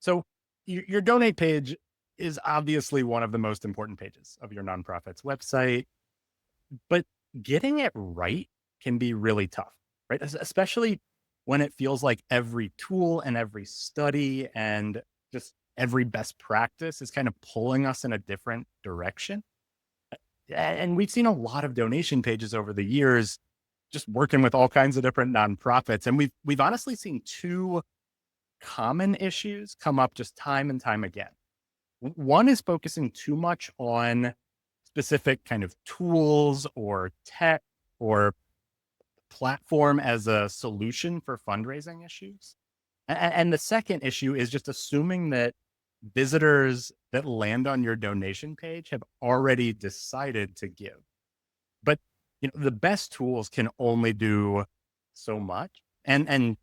So your donate page is obviously one of the most important pages of your nonprofit's website, but getting it right can be really tough, right? Especially when it feels like every tool and every study and just every best practice is kind of pulling us in a different direction. And we've seen a lot of donation pages over the years just working with all kinds of different nonprofits, and we've honestly seen two common issues come up just time and time again. One is focusing too much on specific kind of tools or tech or platform as a solution for fundraising issues. And the second issue is just assuming that visitors that land on your donation page have already decided to give. But the best tools can only do so much. And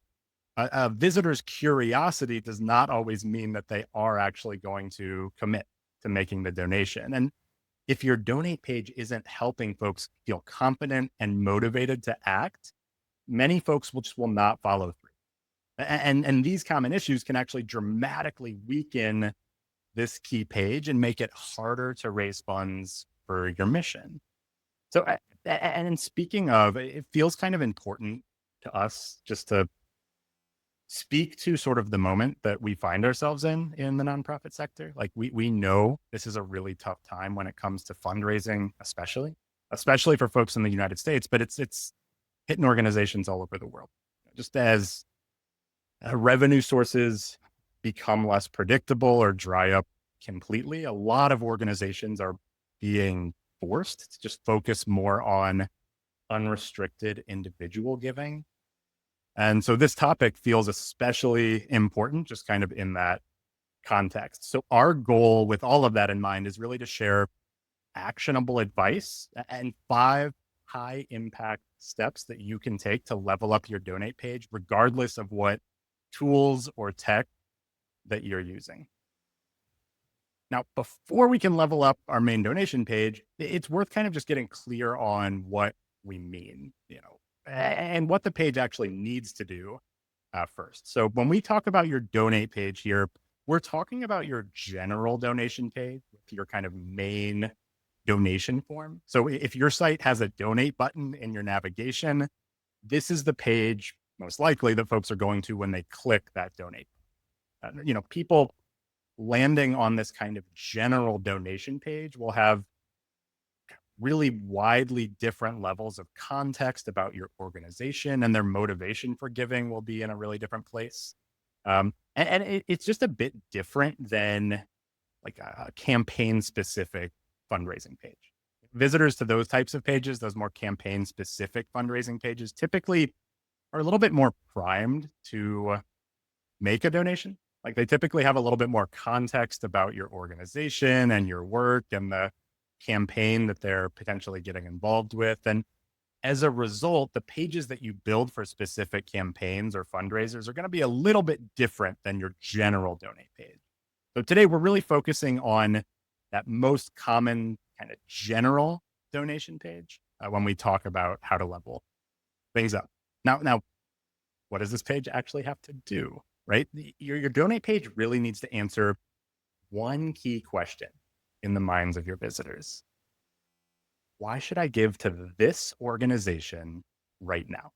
a visitor's curiosity does not always mean that they are actually going to commit to making the donation. And if your donate page isn't helping folks feel confident and motivated to act, many folks will not follow through. And these common issues can actually dramatically weaken this key page and make it harder to raise funds for your mission. So, and speaking of, it feels kind of important to us just to speak to sort of the moment that we find ourselves in the nonprofit sector. Like we know this is a really tough time when it comes to fundraising, especially for folks in the United States, but it's hitting organizations all over the world. Just as revenue sources become less predictable or dry up completely, a lot of organizations are being forced to just focus more on unrestricted individual giving. And so this topic feels especially important, just kind of in that context. So, our goal with all of that in mind is really to share actionable advice and five high impact steps that you can take to level up your donate page, regardless of what tools or tech that you're using. Now, before we can level up our main donation page, it's worth kind of just getting clear on what we mean, and what the page actually needs to do first. So, when we talk about your donate page here, we're talking about your general donation page with your kind of main donation form. So, if your site has a donate button in your navigation, this is the page most likely that folks are going to when they click that donate. People landing on this kind of general donation page will have really widely different levels of context about your organization, and their motivation for giving will be in a really different place. It's just a bit different than like a campaign specific fundraising page. Visitors to those types of pages, those more campaign specific fundraising pages, typically are a little bit more primed to make a donation. Like they typically have a little bit more context about your organization and your work and the campaign that they're potentially getting involved with. And as a result, the pages that you build for specific campaigns or fundraisers are going to be a little bit different than your general donate page. So today we're really focusing on that most common kind of general donation page when we talk about how to level things up. Now, what does this page actually have to do? Right? Your donate page really needs to answer one key question in the minds of your visitors. Why should I give to this organization right now?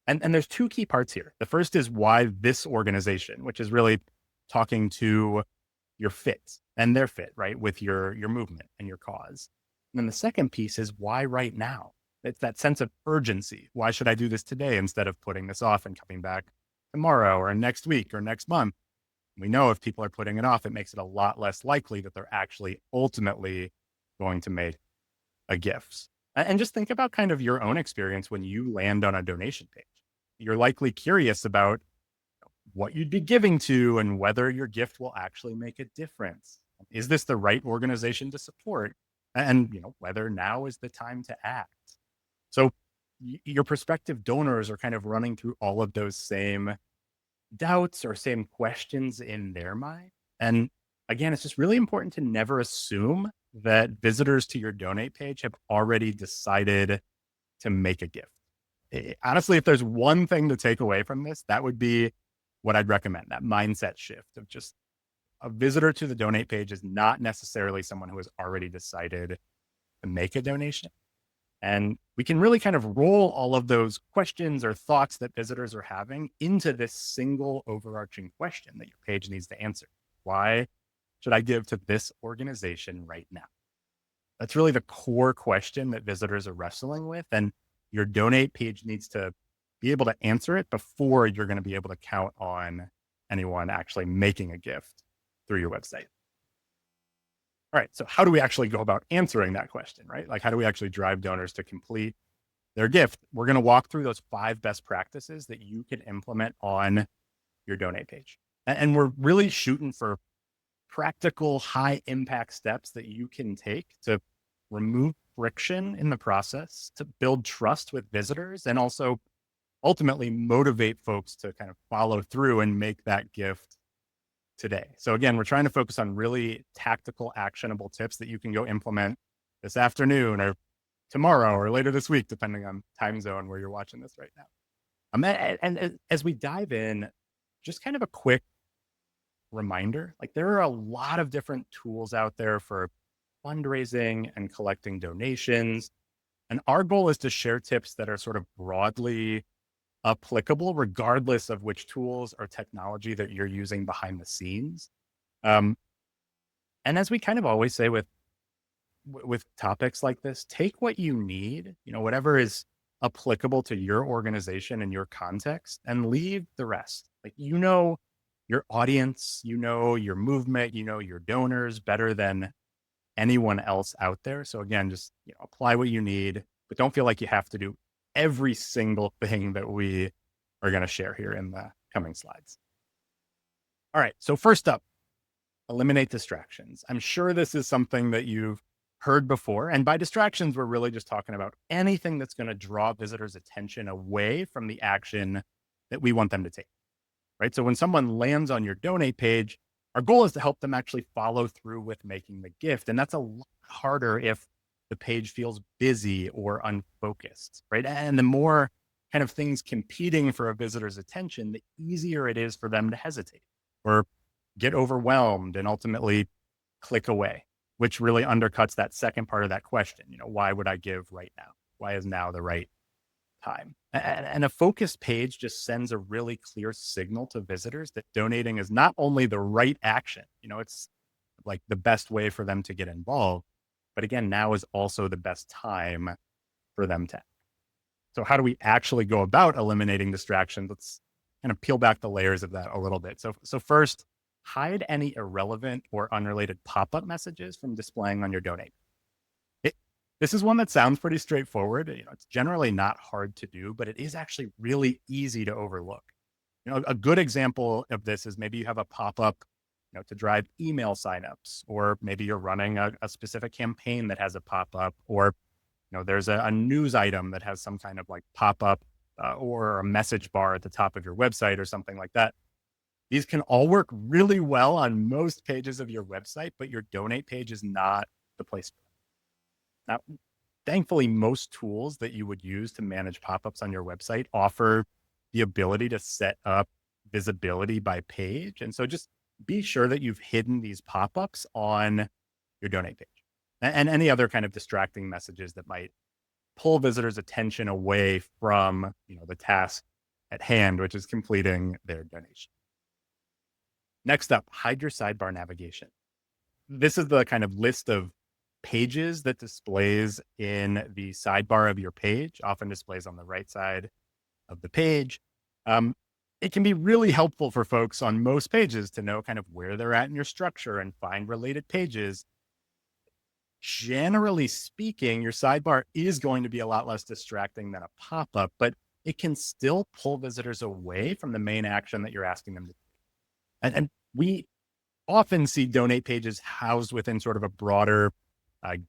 And there's two key parts here. The first is why this organization, which is really talking to your fit and their fit, right, with your movement and your cause. And then the second piece is why right now? It's that sense of urgency. Why should I do this today instead of putting this off and coming back tomorrow or next week or next month? We know if people are putting it off, it makes it a lot less likely that they're actually ultimately going to make a gift. And just think about kind of your own experience when you land on a donation page. You're likely curious about what you'd be giving to and whether your gift will actually make a difference. Is this the right organization to support? And whether now is the time to act. So your prospective donors are kind of running through all of those same doubts or same questions in their mind. And again, it's just really important to never assume that visitors to your donate page have already decided to make a gift. Honestly, if there's one thing to take away from this, that would be what I'd recommend, that mindset shift of just a visitor to the donate page is not necessarily someone who has already decided to make a donation. And we can really kind of roll all of those questions or thoughts that visitors are having into this single overarching question that your page needs to answer. Why should I give to this organization right now? That's really the core question that visitors are wrestling with. And your donate page needs to be able to answer it before you're going to be able to count on anyone actually making a gift through your website. All right. So, how do we actually go about answering that question, right? Like, how do we actually drive donors to complete their gift? We're going to walk through those 5 best practices that you can implement on your donate page. And we're really shooting for practical, high impact steps that you can take to remove friction in the process, to build trust with visitors, and also ultimately motivate folks to kind of follow through and make that gift today. So again, we're trying to focus on really tactical, actionable tips that you can go implement this afternoon or tomorrow or later this week, depending on time zone where you're watching this right now. And as we dive in, just kind of a quick reminder, like there are a lot of different tools out there for fundraising and collecting donations. And our goal is to share tips that are sort of broadly applicable, regardless of which tools or technology that you're using behind the scenes. Um, and as we kind of always say with topics like this, take what you need, whatever is applicable to your organization and your context, and leave the rest. Like, your audience, your movement, your donors better than anyone else out there. So again, just apply what you need, but don't feel like you have to do every single thing that we are going to share here in the coming slides. All right. So first up, eliminate distractions. I'm sure this is something that you've heard before. And by distractions, we're really just talking about anything that's going to draw visitors' attention away from the action that we want them to take. Right. So when someone lands on your donate page, our goal is to help them actually follow through with making the gift. And that's a lot harder if the page feels busy or unfocused, right? And the more kind of things competing for a visitor's attention, the easier it is for them to hesitate or get overwhelmed and ultimately click away, which really undercuts that second part of that question. Why would I give right now? Why is now the right time? And a focused page just sends a really clear signal to visitors that donating is not only the right action, it's like the best way for them to get involved. But again, now is also the best time for them to. So how do we actually go about eliminating distractions? Let's kind of peel back the layers of that a little bit. So first, hide any irrelevant or unrelated pop-up messages from displaying on your donate. This is one that sounds pretty straightforward. It's generally not hard to do, but it is actually really easy to overlook. A good example of this is maybe you have a pop-up, to drive email signups, or maybe you're running a specific campaign that has a pop-up, or there's a news item that has some kind of like pop-up or a message bar at the top of your website or something like that. These can all work really well on most pages of your website, but your donate page is not the place for them. Now, thankfully, most tools that you would use to manage pop-ups on your website offer the ability to set up visibility by page. And so just be sure that you've hidden these pop-ups on your donate page and any other kind of distracting messages that might pull visitors' attention away from, the task at hand, which is completing their donation. Next up, hide your sidebar navigation. This is the kind of list of pages that displays in the sidebar of your page, often displays on the right side of the page. It can be really helpful for folks on most pages to know kind of where they're at in your structure and find related pages. Generally speaking, your sidebar is going to be a lot less distracting than a pop-up, but it can still pull visitors away from the main action that you're asking them to do. And we often see donate pages housed within sort of a broader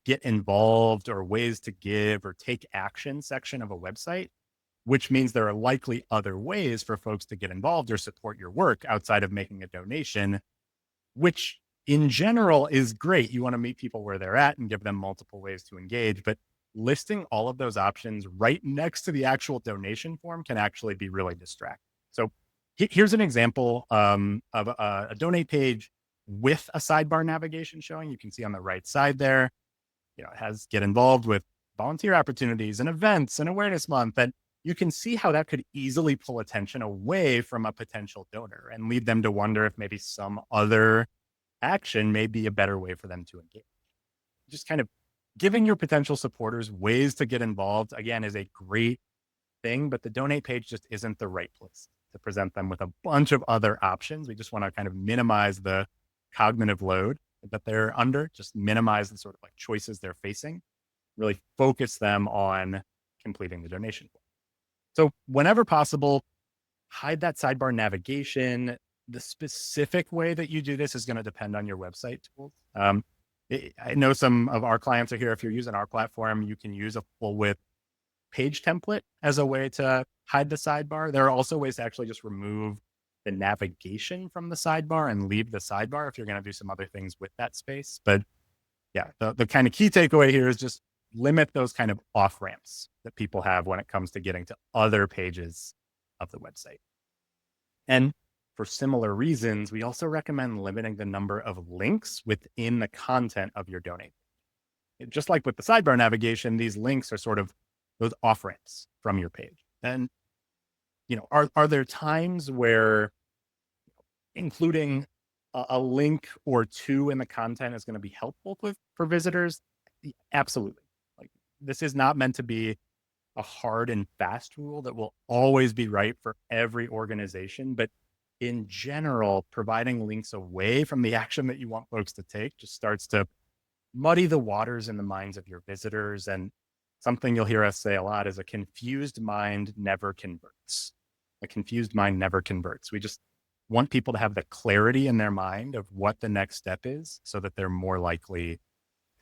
get involved or ways to give or take action section of a website, which means there are likely other ways for folks to get involved or support your work outside of making a donation, which in general is great. You want to meet people where they're at and give them multiple ways to engage, but listing all of those options right next to the actual donation form can actually be really distracting. So Here's an example of a donate page with a sidebar navigation showing. You can see on the right side there, it has get involved with volunteer opportunities and events and awareness month. And you can see how that could easily pull attention away from a potential donor and lead them to wonder if maybe some other action may be a better way for them to engage. Just kind of giving your potential supporters ways to get involved, again, is a great thing, but the donate page just isn't the right place to present them with a bunch of other options. We just want to kind of minimize the cognitive load that they're under, just minimize the sort of like choices they're facing, really focus them on completing the donation form. So whenever possible, hide that sidebar navigation. The specific way that you do this is going to depend on your website tools. I know some of our clients are here. If you're using our platform, you can use a full width page template as a way to hide the sidebar. There are also ways to actually just remove the navigation from the sidebar and leave the sidebar if you're going to do some other things with that space. But yeah, the kind of key takeaway here is just limit those kind of off ramps that people have when it comes to getting to other pages of the website. And for similar reasons, we also recommend limiting the number of links within the content of your donate. Just like with the sidebar navigation, these links are sort of those off ramps from your page. And, are there times where including a link or two in the content is going to be helpful for visitors? Absolutely. Like, this is not meant to be a hard and fast rule that will always be right for every organization. But in general, providing links away from the action that you want folks to take just starts to muddy the waters in the minds of your visitors. And something you'll hear us say a lot is a confused mind never converts. A confused mind never converts. We just want people to have the clarity in their mind of what the next step is so that they're more likely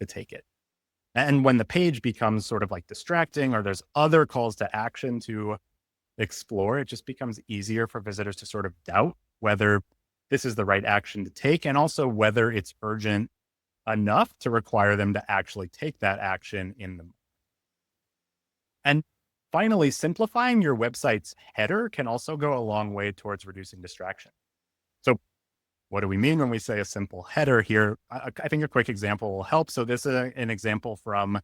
to take it. And when the page becomes sort of like distracting or there's other calls to action to explore, it just becomes easier for visitors to sort of doubt whether this is the right action to take and also whether it's urgent enough to require them to actually take that action in the moment. And finally, simplifying your website's header can also go a long way towards reducing distraction. So what do we mean when we say a simple header here? I think a quick example will help. So this is an example from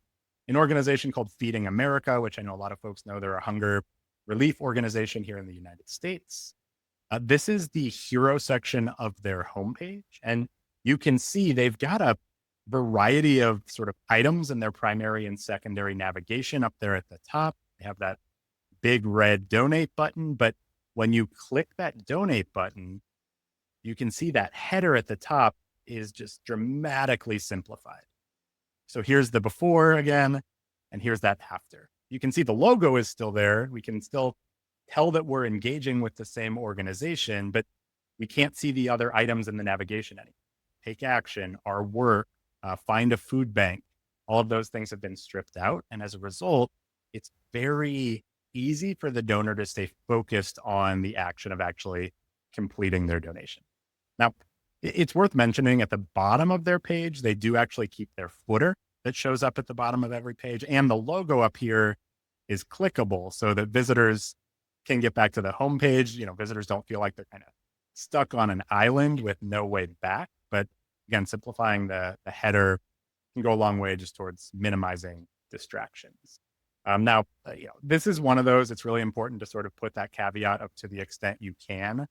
an organization called Feeding America, which I know a lot of folks know. They're a hunger relief organization here in the United States. This is the hero section of their homepage. And you can see they've got a variety of sort of items in their primary and secondary navigation up there at the top. They have that big red donate button. But when you click that donate button, you can see that header at the top is just dramatically simplified. So here's the before again, and here's that after. You can see the logo is still there. We can still tell that we're engaging with the same organization, but we can't see the other items in the navigation anymore. Take action, our work, find a food bank. All of those things have been stripped out. And as a result, it's very easy for the donor to stay focused on the action of actually completing their donation. Now, it's worth mentioning at the bottom of their page, they do actually keep their footer that shows up at the bottom of every page. And the logo up here is clickable so that visitors can get back to the homepage. Visitors don't feel like they're kind of stuck on an island with no way back. But again, simplifying the header can go a long way just towards minimizing distractions. Now, this is one of those, it's really important to sort of put that caveat up to the extent you can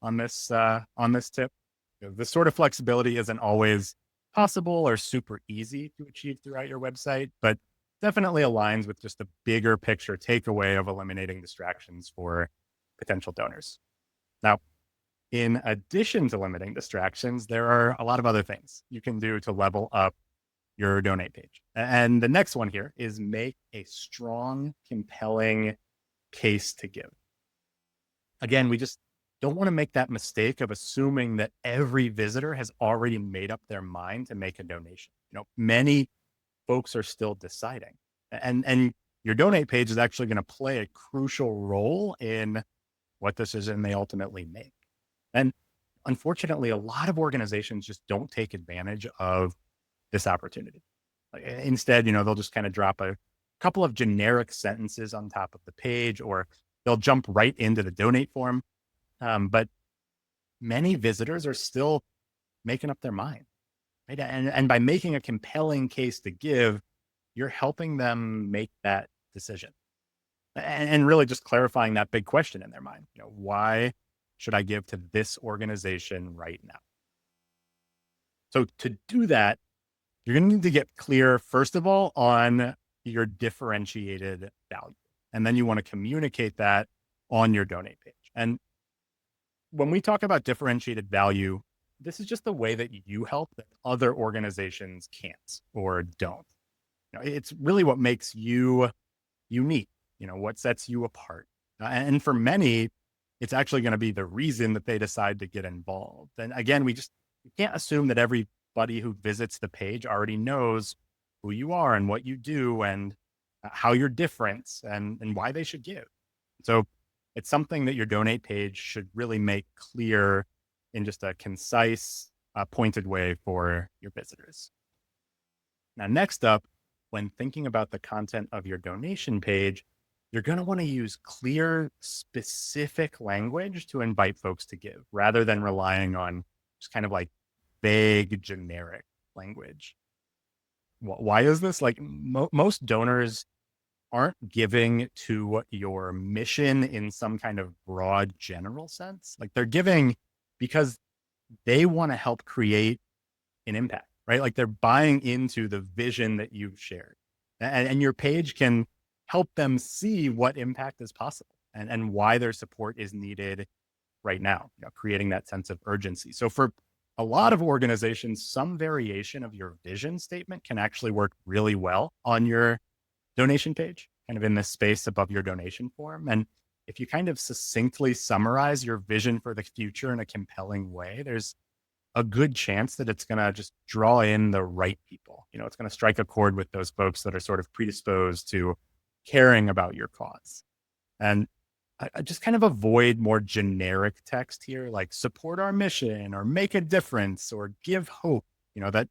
on this tip. This sort of flexibility isn't always possible or super easy to achieve throughout your website, but definitely aligns with just a bigger picture takeaway of eliminating distractions for potential donors. Now, in addition to limiting distractions, there are a lot of other things you can do to level up your donate page. And the next one here is make a strong, compelling case to give. Again, we just don't want to make that mistake of assuming that every visitor has already made up their mind to make a donation. Many folks are still deciding. And your donate page is actually going to play a crucial role in what decision they ultimately make. And unfortunately, a lot of organizations just don't take advantage of this opportunity. Instead, they'll just kind of drop a couple of generic sentences on top of the page, or they'll jump right into the donate form. But many visitors are still making up their mind, right? And by making a compelling case to give, you're helping them make that decision, and really just clarifying that big question in their mind. Why should I give to this organization right now? So to do that, you're going to need to get clear, first of all, on your differentiated value. And then you want to communicate that on your donate page. And when we talk about differentiated value, this is just the way that you help that other organizations can't or don't. It's really what makes you unique, what sets you apart. And for many, it's actually going to be the reason that they decide to get involved. And again, we can't assume that everybody who visits the page already knows who you are and what you do and how you're different and why they should give. So it's something that your donate page should really make clear in just a concise, pointed way for your visitors. Now, next up, when thinking about the content of your donation page, you're going to want to use clear, specific language to invite folks to give rather than relying on just kind of like vague, generic language. Why is this? Like most donors aren't giving to your mission in some kind of broad, general sense. Like they're giving because they want to help create an impact, right? Like they're buying into the vision that you've shared. And your page can help them see what impact is possible and why their support is needed right now, creating that sense of urgency. So for a lot of organizations, some variation of your vision statement can actually work really well on your donation page, kind of in the space above your donation form. And if you kind of succinctly summarize your vision for the future in a compelling way, there's a good chance that it's going to just draw in the right people. It's going to strike a chord with those folks that are sort of predisposed to caring about your cause. And I just kind of avoid more generic text here, like support our mission or make a difference or give hope. That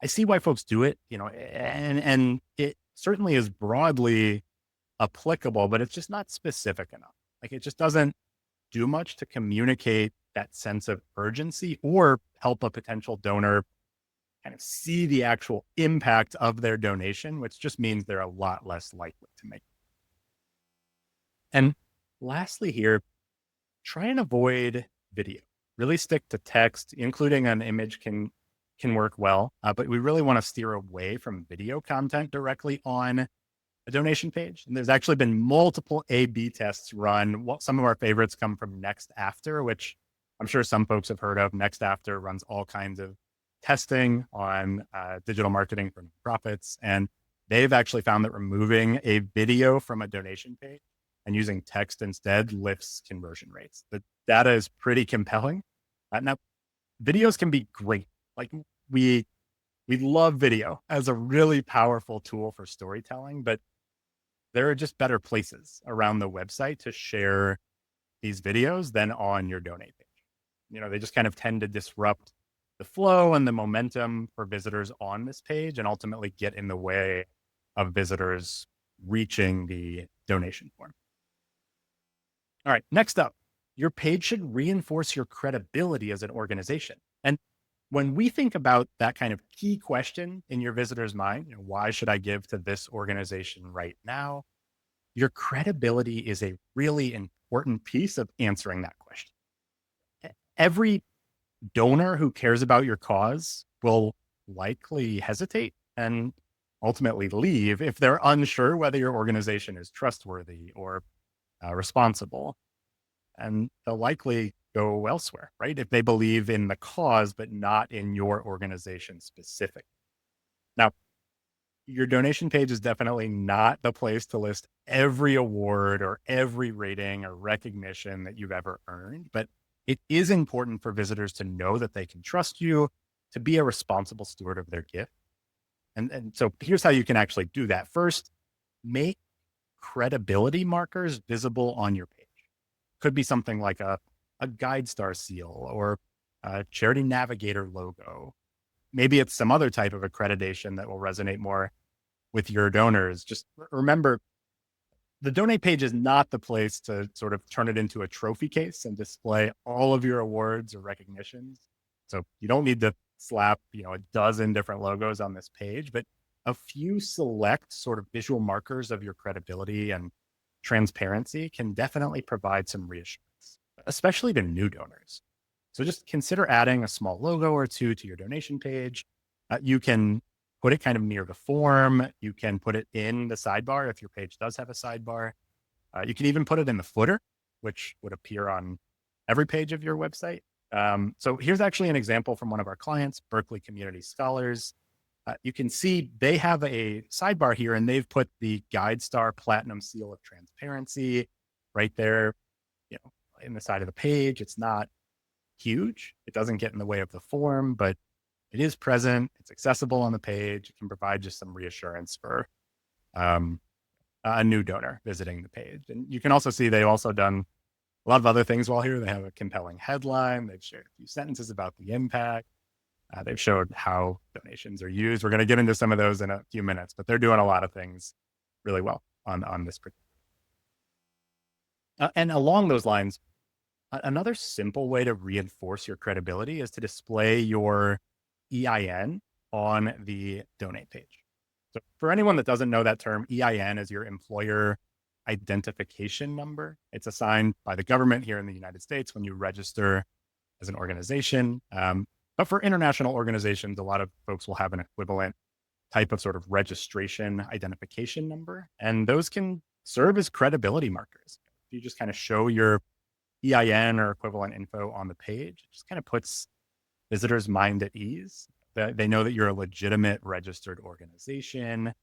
I see why folks do it, and it certainly is broadly applicable, but it's just not specific enough. Like it just doesn't do much to communicate that sense of urgency or help a potential donor kind of see the actual impact of their donation, which just means they're a lot less likely to make. And lastly here, try and avoid video. Really stick to text, including an image can work well, but we really want to steer away from video content directly on a donation page. And there's actually been multiple A/B tests run. Some of our favorites come from Next After, which I'm sure some folks have heard of. Next After runs all kinds of testing on digital marketing for nonprofits, and they've actually found that removing a video from a donation page and using text instead lifts conversion rates. The data is pretty compelling. Now, videos can be great. Like we love video as a really powerful tool for storytelling, but there are just better places around the website to share these videos than on your donate page. They just kind of tend to disrupt the flow and the momentum for visitors on this page and ultimately get in the way of visitors reaching the donation form. All right, next up, your page should reinforce your credibility as an organization. And when we think about that kind of key question in your visitor's mind, why should I give to this organization right now? Your credibility is a really important piece of answering that question. Every donor who cares about your cause will likely hesitate and ultimately leave if they're unsure whether your organization is trustworthy or responsible. And they'll likely go elsewhere, right? If they believe in the cause, but not in your organization specific. Now, your donation page is definitely not the place to list every award or every rating or recognition that you've ever earned, but it is important for visitors to know that they can trust you to be a responsible steward of their gift. And so here's how you can actually do that. First, make credibility markers visible on your page. Could be something like a Guide Star seal or a Charity Navigator logo. Maybe it's some other type of accreditation that will resonate more with your donors. Just remember, The donate page is not the place to sort of turn it into a trophy case and display all of your awards or recognitions. So you don't need to slap, a dozen different logos on this page, but a few select sort of visual markers of your credibility and transparency can definitely provide some reassurance, especially to new donors. So just consider adding a small logo or two to your donation page. You can put it kind of near the form. You can put it in the sidebar if your page does have a sidebar. You can even put it in the footer, which would appear on every page of your website. So here's actually an example from one of our clients, Berkeley Community Scholars. You can see they have a sidebar here, and they've put the GuideStar Platinum Seal of Transparency right there, in the side of the page. It's not huge. It doesn't get in the way of the form, but it is present. It's accessible on the page. It can provide just some reassurance for a new donor visiting the page. And you can also see they've also done a lot of other things while here. They have a compelling headline. They've shared a few sentences about the impact. They've showed how donations are used. We're going to get into some of those in a few minutes, but they're doing a lot of things really well on this. And along those lines, another simple way to reinforce your credibility is to display your EIN on the donate page. So for anyone that doesn't know that term, EIN is your employer identification number. It's assigned by the government here in the United States when you register as an organization. But for international organizations, a lot of folks will have an equivalent type of sort of registration identification number. And those can serve as credibility markers. If you just kind of show your EIN or equivalent info on the page, it just kind of puts visitors' mind at ease. That they know that you're a legitimate registered organization.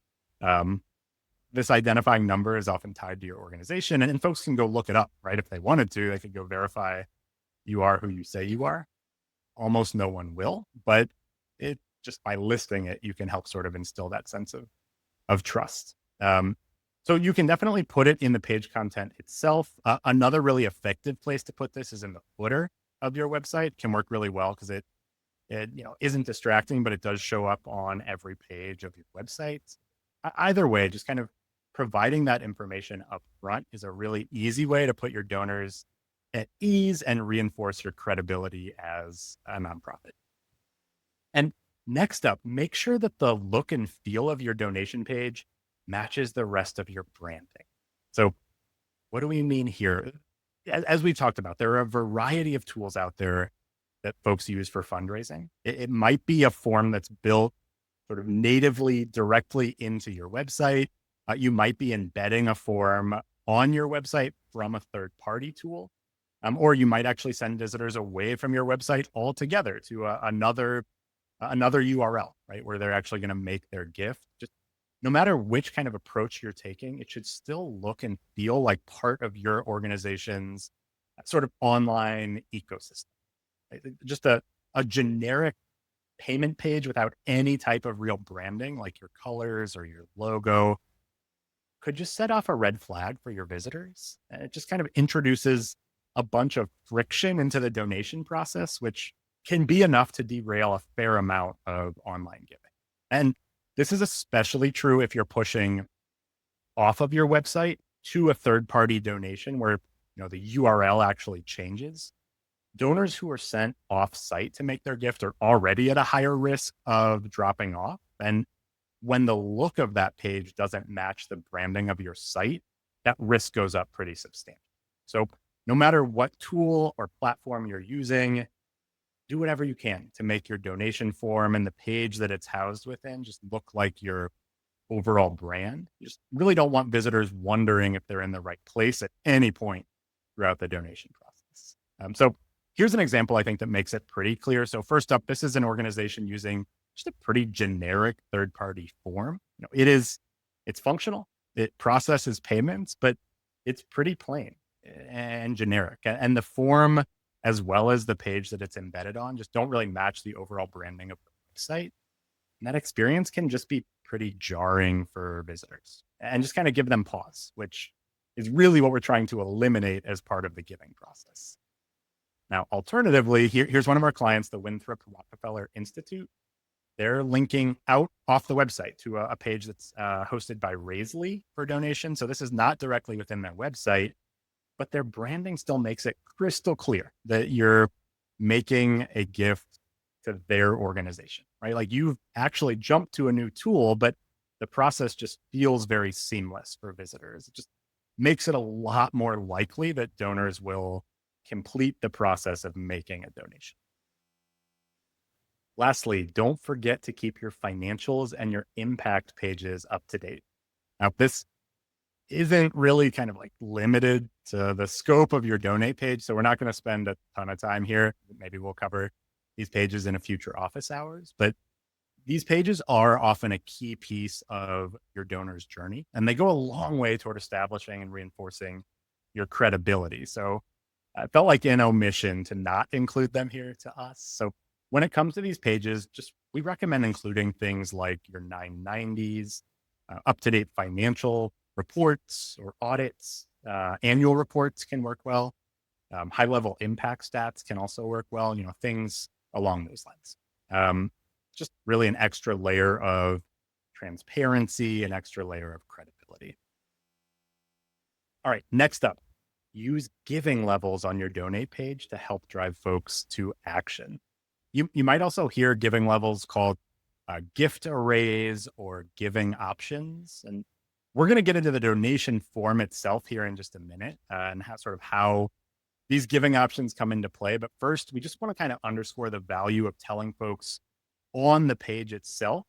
This identifying number is often tied to your organization, and folks can go look it up, right? If they wanted to, they could go verify you are who you say you are. Almost no one will, but it just by listing it, you can help sort of instill that sense of trust. So you can definitely put it in the page content itself. Another really effective place to put this is in the footer of your website. It can work really well because it isn't distracting, but it does show up on every page of your website. Either way, just kind of providing that information up front is a really easy way to put your donors at ease and reinforce your credibility as a nonprofit. And next up, make sure that the look and feel of your donation page matches the rest of your branding. So what do we mean here? As we've talked about, there are a variety of tools out there that folks use for fundraising. It might be a form that's built sort of natively directly into your website. You might be embedding a form on your website from a third-party tool, or you might actually send visitors away from your website altogether to another URL, right, where they're actually going to make their gift. Just no matter which kind of approach you're taking, it should still look and feel like part of your organization's sort of online ecosystem. Right? Just a generic payment page without any type of real branding, like your colors or your logo, could just set off a red flag for your visitors. And it just kind of introduces a bunch of friction into the donation process, which can be enough to derail a fair amount of online giving. And this is especially true if you're pushing off of your website to a third-party donation where the URL actually changes. Donors who are sent off-site to make their gift are already at a higher risk of dropping off. And when the look of that page doesn't match the branding of your site, that risk goes up pretty substantially. So no matter what tool or platform you're using, do whatever you can to make your donation form and the page that it's housed within just look like your overall brand. You just really don't want visitors wondering if they're in the right place at any point throughout the donation process. So here's an example I think that makes it pretty clear. So first up, this is an organization using just a pretty generic third-party form. It's functional. It processes payments, but it's pretty plain and generic. And the form, as well as the page that it's embedded on, just don't really match the overall branding of the website. And that experience can just be pretty jarring for visitors and just kind of give them pause, which is really what we're trying to eliminate as part of the giving process. Now, alternatively, here's one of our clients, the Winthrop Rockefeller Institute. they're linking out off the website to a page that's hosted by Raisely for donation. So this is not directly within their website, but their branding still makes it crystal clear that you're making a gift to their organization, right? Like you've actually jumped to a new tool, but the process just feels very seamless for visitors. It just makes it a lot more likely that donors will complete the process of making a donation. Lastly, don't forget to keep your financials and your impact pages up to date. Now, this isn't really kind of like limited to the scope of your donate page. So we're not going to spend a ton of time here. Maybe we'll cover these pages in a future office hours, but these pages are often a key piece of your donor's journey, and they go a long way toward establishing and reinforcing your credibility. So I felt like an omission to not include them here to us. So when it comes to these pages, just we recommend including things like your 990s, up to date financial reports or audits. Annual reports can work well. High level impact stats can also work well, things along those lines. Just really an extra layer of transparency, an extra layer of credibility. All right, next up, use giving levels on your donate page to help drive folks to action. You might also hear giving levels called gift arrays or giving options. And we're going to get into the donation form itself here in just a minute and how these giving options come into play. But first, we just want to kind of underscore the value of telling folks on the page itself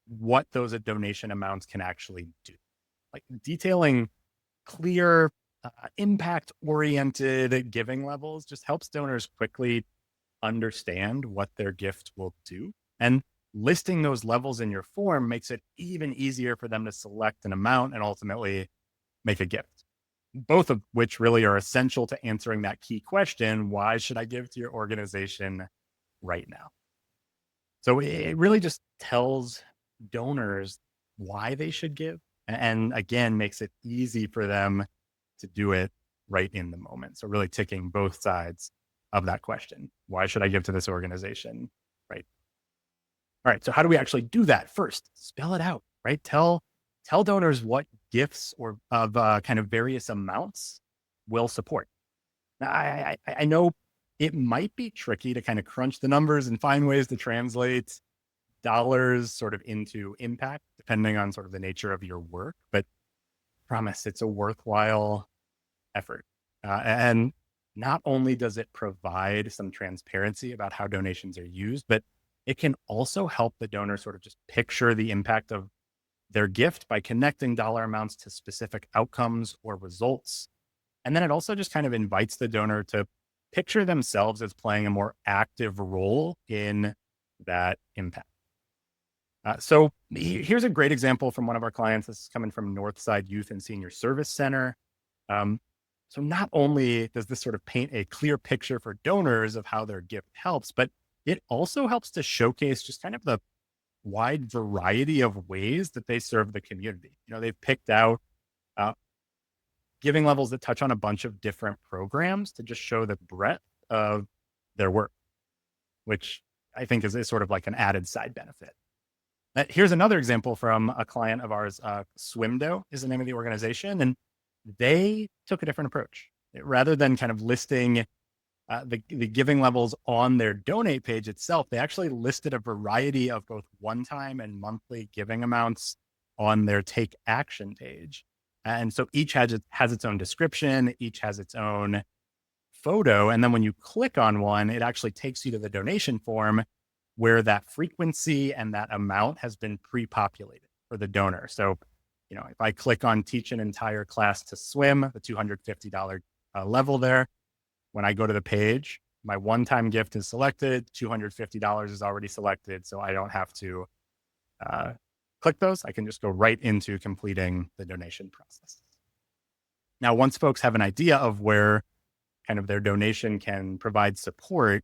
what those donation amounts can actually do. Like detailing clear, impact oriented giving levels just helps donors quickly understand what their gift will do. And listing those levels in your form makes it even easier for them to select an amount and ultimately make a gift. Both of which really are essential to answering that key question: why should I give to your organization right now? So it really just tells donors why they should give, and again, makes it easy for them to do it right in the moment. So really ticking both sides of that question. Why should I give to this organization? Right. All right. So how do we actually do that? First, spell it out, right? Tell donors what gifts or of kind of various amounts will support. Now, I know it might be tricky to kind of crunch the numbers and find ways to translate dollars sort of into impact, depending on sort of the nature of your work. But I promise it's a worthwhile effort. And not only does it provide some transparency about how donations are used, but it can also help the donor sort of just picture the impact of their gift by connecting dollar amounts to specific outcomes or results. And then it also just kind of invites the donor to picture themselves as playing a more active role in that impact. So here's a great example from one of our clients. This is coming from Northside Youth and Senior Service Center. So not only does this sort of paint a clear picture for donors of how their gift helps, but it also helps to showcase just kind of the wide variety of ways that they serve the community. They've picked out giving levels that touch on a bunch of different programs to just show the breadth of their work, which I think is sort of like an added side benefit. Here's another example from a client of ours. Swimdo is the name of the organization, and they took a different approach. Rather than kind of listing the giving levels on their donate page itself, they actually listed a variety of both one-time and monthly giving amounts on their take action page. And so each has its own description, each has its own photo. And then when you click on one, it actually takes you to the donation form where that frequency and that amount has been pre-populated for the donor. So, if I click on teach an entire class to swim, the $250 level there, when I go to the page, my one-time gift is selected, $250 is already selected. So I don't have to click those. I can just go right into completing the donation process. Now, once folks have an idea of where kind of their donation can provide support,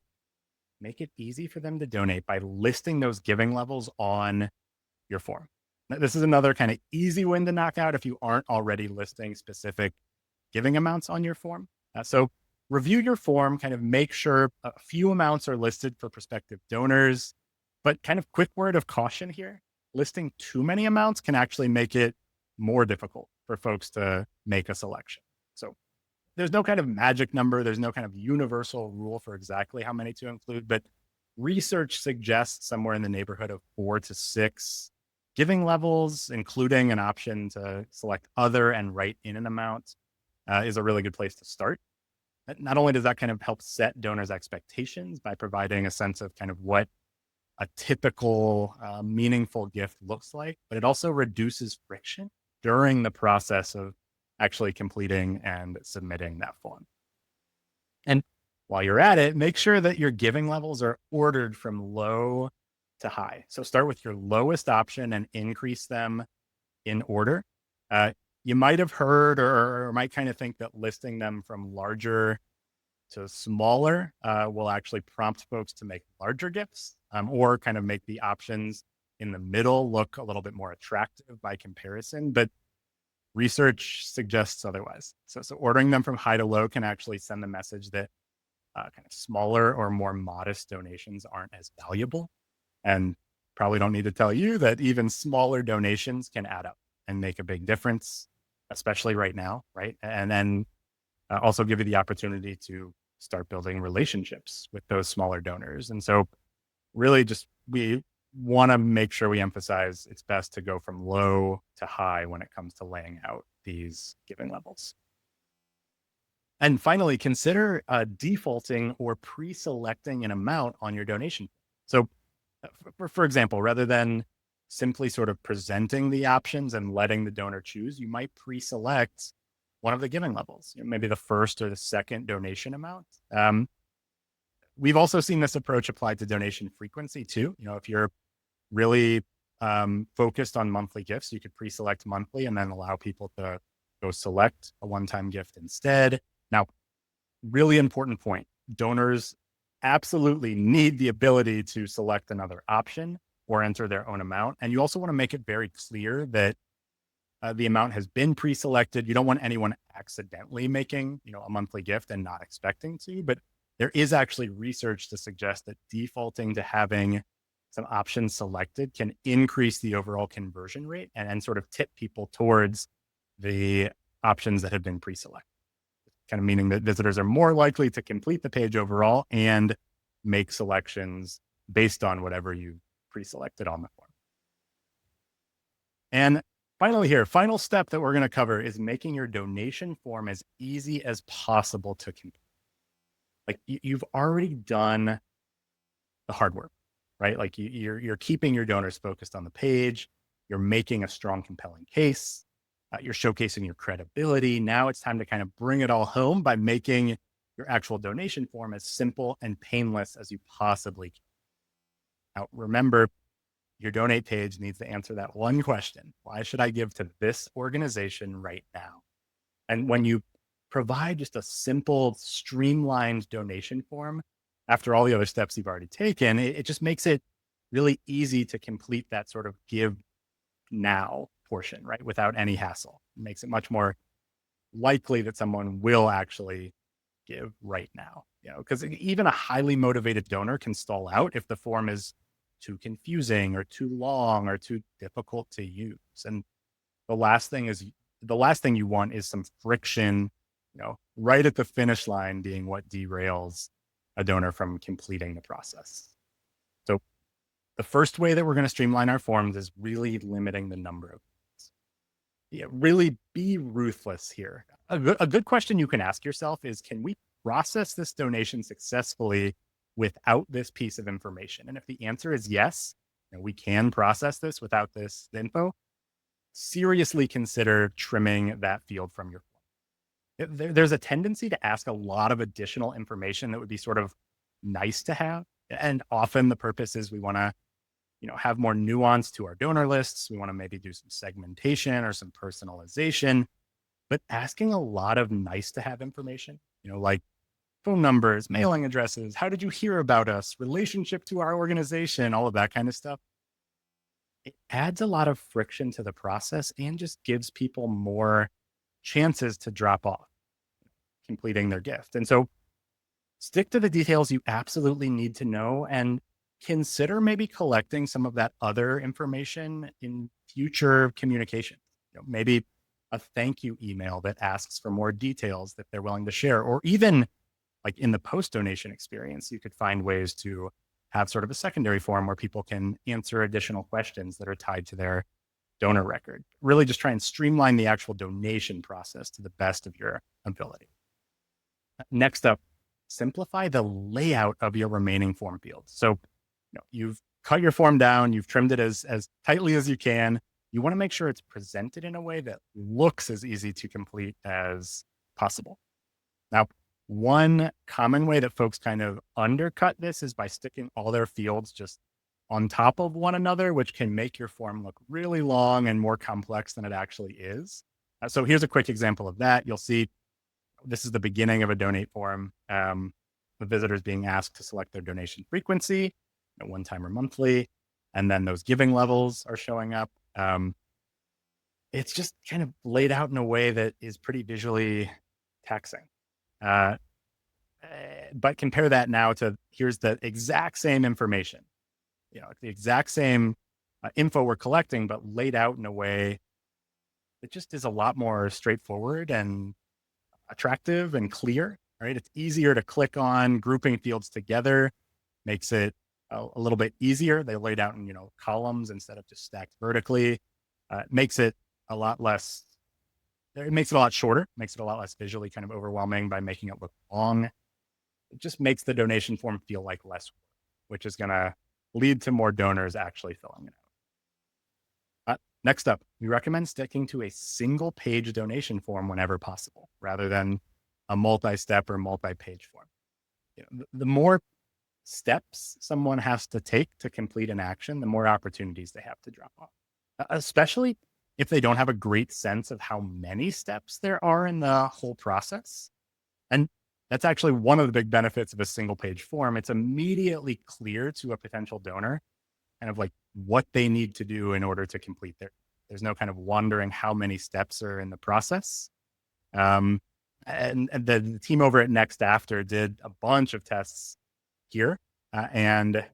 make it easy for them to donate by listing those giving levels on your form. Now, this is another kind of easy win to knock out if you aren't already listing specific giving amounts on your form. So review your form, kind of make sure a few amounts are listed for prospective donors. But kind of quick word of caution here, listing too many amounts can actually make it more difficult for folks to make a selection. So there's no kind of magic number, there's no kind of universal rule for exactly how many to include, but research suggests somewhere in the neighborhood of 4 to 6 giving levels, including an option to select other and write in an amount, is a really good place to start. Not only does that kind of help set donors' expectations by providing a sense of kind of what a typical meaningful gift looks like, but it also reduces friction during the process of actually completing and submitting that form. And while you're at it, make sure that your giving levels are ordered from low to high. So start with your lowest option and increase them in order. Uh, you might have heard or might kind of think that listing them from larger to smaller will actually prompt folks to make larger gifts, or kind of make the options in the middle look a little bit more attractive by comparison. But research suggests otherwise. So ordering them from high to low can actually send the message that kind of smaller or more modest donations aren't as valuable. And probably don't need to tell you that even smaller donations can add up and make a big difference, especially right now, right? And then also give you the opportunity to start building relationships with those smaller donors. And so, really, just we want to make sure we emphasize it's best to go from low to high when it comes to laying out these giving levels. And finally, consider defaulting or pre selecting an amount on your donation. So, for example, rather than simply sort of presenting the options and letting the donor choose, you might pre select one of the giving levels, maybe the first or the second donation amount. We've also seen this approach applied to donation frequency too. If you're really focused on monthly gifts, you could pre select monthly and then allow people to go select a one time gift instead. Now, really important point, donors absolutely need the ability to select another option or enter their own amount. And you also want to make it very clear that the amount has been pre-selected. You don't want anyone accidentally making, a monthly gift and not expecting to. But there is actually research to suggest that defaulting to having some options selected can increase the overall conversion rate and sort of tip people towards the options that have been pre-selected. Kind of meaning that visitors are more likely to complete the page overall and make selections based on whatever you pre-selected on the form. And finally here, final step that we're going to cover is making your donation form as easy as possible to complete. Like you've already done the hard work, right? Like you're keeping your donors focused on the page. You're making a strong, compelling case. You're showcasing your credibility. Now it's time to kind of bring it all home by making your actual donation form as simple and painless as you possibly can. Now, remember, your donate page needs to answer that one question. Why should I give to this organization right now? And when you provide just a simple, streamlined donation form, after all the other steps you've already taken, it just makes it really easy to complete that sort of give now portion, right? Without any hassle. It makes it much more likely that someone will actually give right now, because even a highly motivated donor can stall out if the form is too confusing or too long or too difficult to use. And the last thing you want is some friction, right at the finish line being what derails a donor from completing the process. So the first way that we're going to streamline our forms is really limiting the number of things. Really be ruthless here. A good question you can ask yourself is, can we process this donation successfully without this piece of information? And if the answer is yes, we can process this without this info, seriously consider trimming that field from your form. There's a tendency to ask a lot of additional information that would be sort of nice to have. And often the purpose is we want to have more nuance to our donor lists. We want to maybe do some segmentation or some personalization, but asking a lot of nice to have information, like phone numbers, mailing addresses, how did you hear about us, relationship to our organization, all of that kind of stuff. It adds a lot of friction to the process and just gives people more chances to drop off completing their gift. And so stick to the details you absolutely need to know and consider maybe collecting some of that other information in future communication. Maybe a thank you email that asks for more details that they're willing to share, or even like in the post donation experience, you could find ways to have sort of a secondary form where people can answer additional questions that are tied to their donor record. Really just try and streamline the actual donation process to the best of your ability. Next up, simplify the layout of your remaining form fields. So, you've cut your form down, you've trimmed it as tightly as you can. You want to make sure it's presented in a way that looks as easy to complete as possible. Now, one common way that folks kind of undercut this is by sticking all their fields just on top of one another, which can make your form look really long and more complex than it actually is. So here's a quick example of that. You'll see this is the beginning of a donate form. The visitor is being asked to select their donation frequency, one time or monthly, and then those giving levels are showing up. It's just kind of laid out in a way that is pretty visually taxing. Uh, but compare that now to here's the exact same information, the exact same info we're collecting, but laid out in a way that just is a lot more straightforward and attractive and clear, right? It's easier to click on. Grouping fields together makes it a little bit easier. They laid out in, columns instead of just stacked vertically. It makes it a lot less, it makes it a lot shorter, makes it a lot less visually kind of overwhelming by making it look long. It just makes the donation form feel like less work, which is going to lead to more donors actually filling it out. Next up, we recommend sticking to a single page donation form whenever possible, rather than a multi-step or multi-page form. The more steps someone has to take to complete an action, the more opportunities they have to drop off, especially if they don't have a great sense of how many steps there are in the whole process. And that's actually one of the big benefits of a single page form. It's immediately clear to a potential donor kind of like what they need to do in order to complete there's no kind of wondering how many steps are in the process. And the team over at Next After did a bunch of tests here, and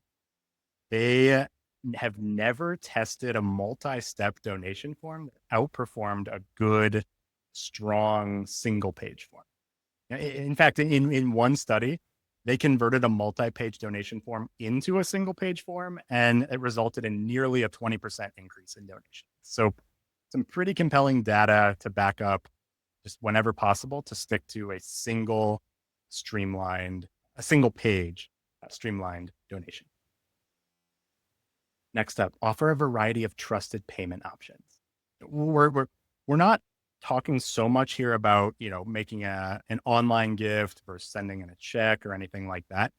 they have never tested a multi-step donation form that outperformed a good, strong single page form. In fact, in one study, they converted a multi-page donation form into a single page form, and it resulted in nearly a 20% increase in donations. So some pretty compelling data to back up just whenever possible to stick to a single page streamlined donation. Next up, offer a variety of trusted payment options. We're not talking so much here about, making an online gift versus sending in a check or anything like that.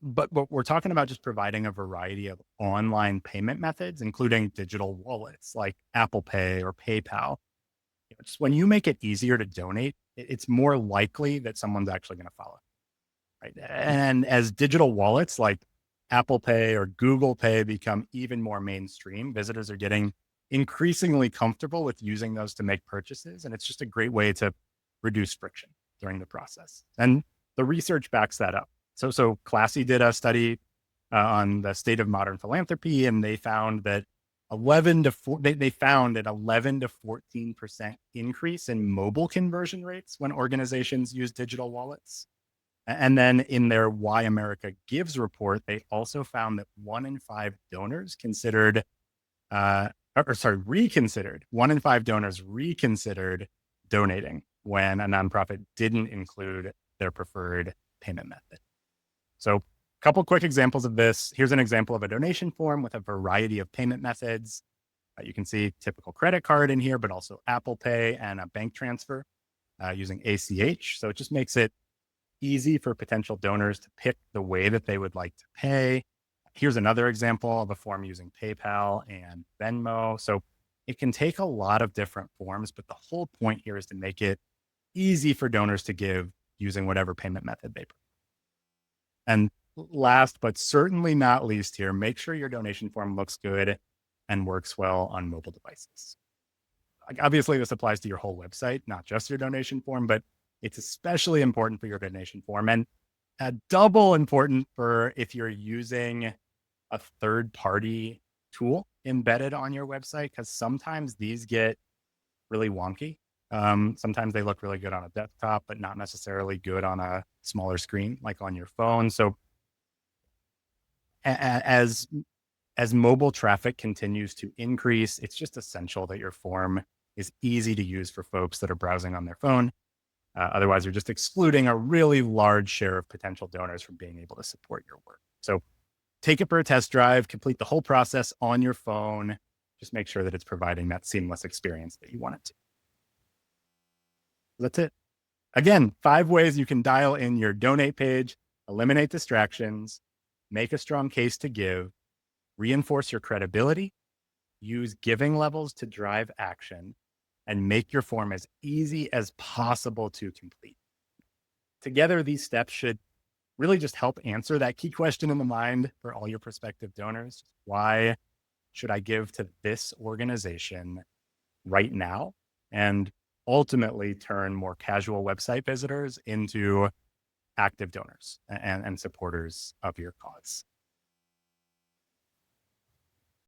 But we're talking about just providing a variety of online payment methods, including digital wallets like Apple Pay or PayPal. Just when you make it easier to donate, it's more likely that someone's actually going to follow. Right. And as digital wallets like Apple Pay or Google Pay become even more mainstream, visitors are getting increasingly comfortable with using those to make purchases. And it's just a great way to reduce friction during the process. And the research backs that up. So Classy did a study on the state of modern philanthropy, and they found that they found an 11 to 14% increase in mobile conversion rates when organizations use digital wallets. And then in their Why America Gives report, they also found that 1 in 5 donors reconsidered. 1 in 5 donors reconsidered donating when a nonprofit didn't include their preferred payment method. So a couple quick examples of this. Here's an example of a donation form with a variety of payment methods. You can see typical credit card in here, but also Apple Pay and a bank transfer using ACH. So it just makes it easy for potential donors to pick the way that they would like to pay. Here's another example of a form using PayPal and Venmo. So it can take a lot of different forms, but the whole point here is to make it easy for donors to give using whatever payment method they prefer. And last, but certainly not least here, make sure your donation form looks good and works well on mobile devices. Like, obviously, this applies to your whole website, not just your donation form, but it's especially important for your donation form, and double important for if you're using a third party tool embedded on your website because sometimes these get really wonky. Sometimes they look really good on a desktop, but not necessarily good on a smaller screen like on your phone. So as mobile traffic continues to increase, it's just essential that your form is easy to use for folks that are browsing on their phone. Otherwise, you're just excluding a really large share of potential donors from being able to support your work. So take it for a test drive, complete the whole process on your phone. Just make sure that it's providing that seamless experience that you want it to. That's it. Again, 5 ways you can dial in your donate page, eliminate distractions, make a strong case to give, reinforce your credibility, use giving levels to drive action, and make your form as easy as possible to complete. Together, these steps should really just help answer that key question in the mind for all your prospective donors. Why should I give to this organization right now? And ultimately turn more casual website visitors into active donors and supporters of your cause.